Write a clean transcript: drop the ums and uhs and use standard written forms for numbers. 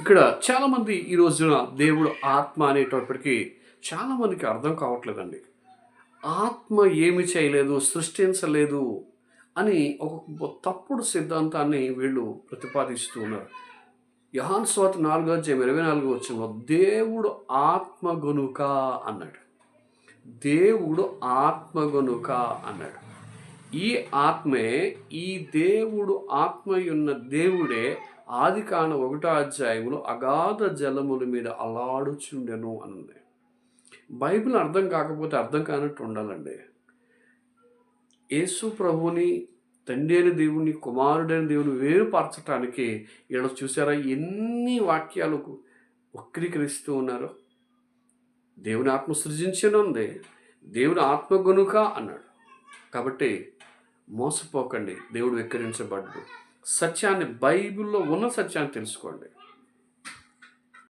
ఇక్కడ చాలామంది ఈ రోజున దేవుడు ఆత్మ అనేటప్పటికీ చాలామందికి అర్థం కావట్లేదండి. ఆత్మ ఏమి చేయలేదు, సృష్టించలేదు అని ఒక తప్పుడు సిద్ధాంతాన్ని వీళ్ళు ప్రతిపాదిస్తూ ఉన్నారు. యోహాను సువార్త 4:24 దేవుడు ఆత్మ గనుక అన్నాడు. దేవుడు ఆత్మ గనుక అన్నాడు. ఈ ఆత్మే, ఈ దేవుడు ఆత్మయున్న దేవుడే ఆదికాండ 1 అగాధ జలముల మీద అలాడుచుండెను అన్నది. బైబిల్ అర్థం కాకపోతే అర్థం కానట్టు ఉండాలండి. యేసు ప్రభువుని, తండ్రి అయిన దేవుని, కుమారుడైన దేవుని వేరుపరచటానికి ఇక్కడ చూసారా ఎన్ని వాక్యాలకు వక్రీకరిస్తూ ఉన్నారు. దేవుని ఆత్మ సృజించనుంది, దేవుని ఆత్మ గనుక అన్నాడు. కాబట్టి మోసపోకండి, దేవుడు వెక్కిరించబడ్డు. సత్యాన్ని, బైబిల్లో ఉన్న సత్యాన్ని తెలుసుకోండి.